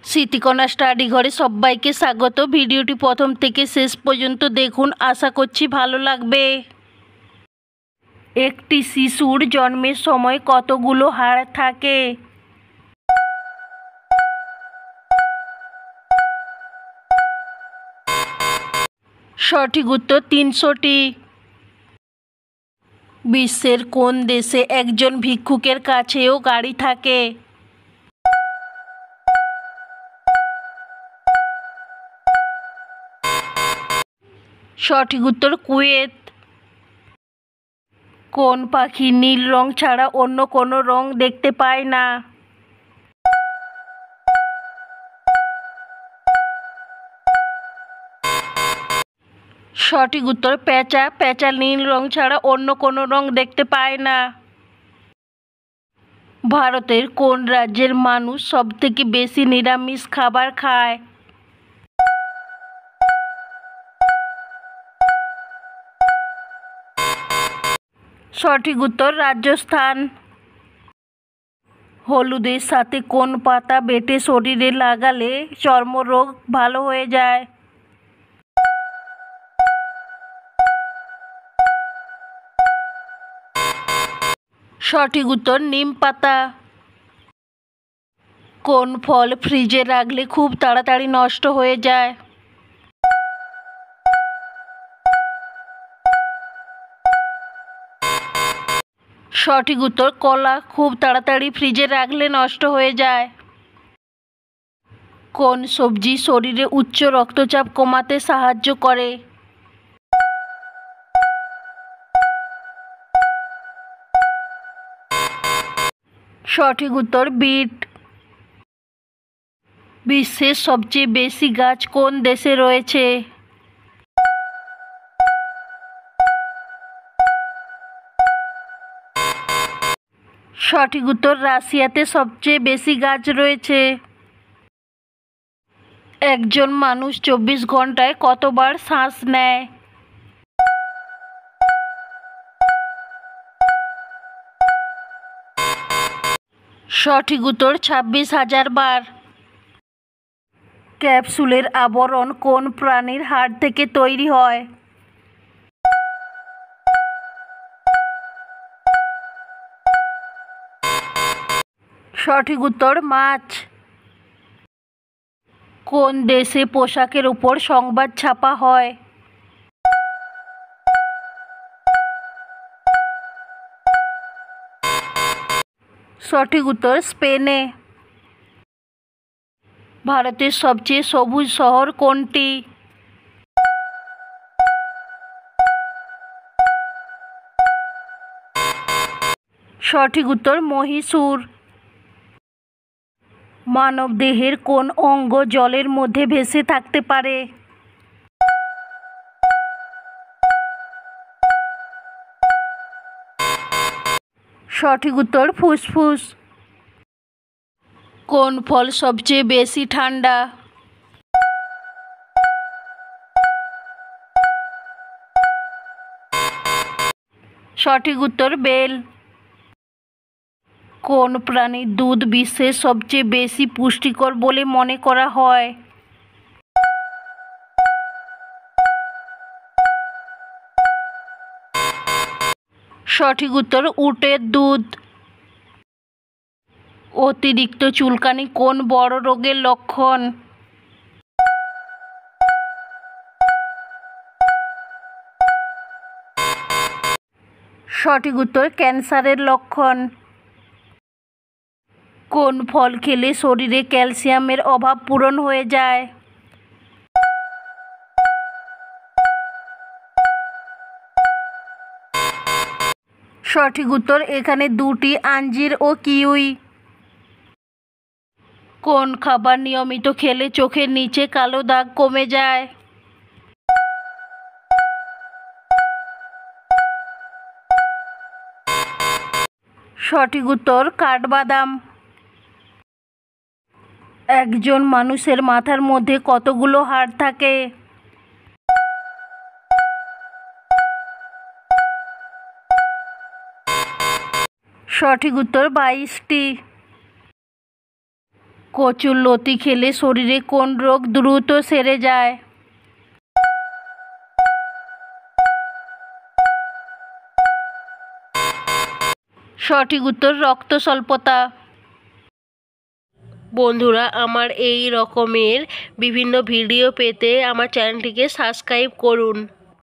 Smritikana study ঘরে সবাইকে স্বাগত। ভিডিওটি প্রথম থেকে শেষ পর্যন্ত দেখুন, আশা করছি ভালো লাগবে। একটি শিশুর জন্মের সময় কতগুলো হাড় থাকে? সঠিক উত্তর 300টি। বিশ্বের কোন দেশে একজন ভিক্ষুকের কাছেও গাড়ি থাকে? সঠিক উত্তর কুয়েত। কোন পাখি নীল রং ছাড়া অন্য কোনো রং দেখতে পায় না? সঠিক উত্তর পেঁচা। পেঁচা নীল রং ছাড়া অন্য কোনো রং দেখতে পায় না। ভারতের কোন রাজ্যের মানুষ সবথেকে বেশি নিরামিষ খাবার খায়? সঠিক উত্তর রাজস্থান। হলুদের সাথে কোন পাতা বেটে শরীরে লাগালে চর্মরোগ ভালো হয়ে যায়? সঠিক উত্তর নিম পাতা। কোন ফল ফ্রিজে রাখলে খুব তাড়াতাড়ি নষ্ট হয়ে যায়? সঠিক উত্তর কলা। খুব তাড়াতাড়ি ফ্রিজে রাখলে নষ্ট হয়ে যায়। কোন সবজি শরীরে উচ্চ রক্তচাপ কমাতে সাহায্য করে? সঠিক উত্তর বিট। বিশ্বের সবচেয়ে বেশি গাছ কোন দেশে রয়েছে? সঠিক উত্তর রাশিয়াতে সবচেয়ে বেশি গাছ রয়েছে। একজন মানুষ 24 ঘন্টায় কতবার শ্বাস নেয়? সঠিক উত্তর 26,000 বার। ক্যাপসুলের আবরণ কোন প্রাণীর হাড় থেকে তৈরি হয়? সঠিক উত্তর মাছ। কোন দেশে পোশাকের উপর সংবাদ ছাপা হয়? সঠিক উত্তর স্পেনে। ভারতের সবচেয়ে সবুজ শহর কোনটি? সঠিক উত্তর মহীশূর। মানবদেহের কোন অঙ্গ জলের মধ্যে ভেসে থাকতে পারে? সঠিক উত্তর ফুসফুস। কোন ফল সবচেয়ে বেশি ঠান্ডা? সঠিক উত্তর বেল। কোন প্রাণীর দুধ বিশ্বের সবচেয়ে বেশি পুষ্টিকর বলে মনে করা হয়? সঠিক উত্তর উটের দুধ। অতিরিক্ত চুলকানি কোন বড় রোগের লক্ষণ? সঠিক উত্তর ক্যান্সারের লক্ষণ। কোন ফল খেলে শরীরে ক্যালসিয়ামের অভাব পূরণ হয়ে যায়? সঠিক উত্তর এখানে দুটি, আঞ্জির ও কিউই। কোন খাবার নিয়মিত খেলে চোখের নিচে কালো দাগ কমে যায়? সঠিক উত্তর কাঠবাদাম। একজন মানুষের মাথার মধ্যে কতগুলো হাড় থাকে? সঠিক উত্তর 22টি। কচুর লতি খেলে শরীরে কোন রোগ দ্রুত সেরে যায়? সঠিক উত্তর রক্ত স্বল্পতা। বন্ধুরা, আমার এই রকমের বিভিন্ন ভিডিও পেতে আমার চ্যানেলটিকে সাবস্ক্রাইব করুন।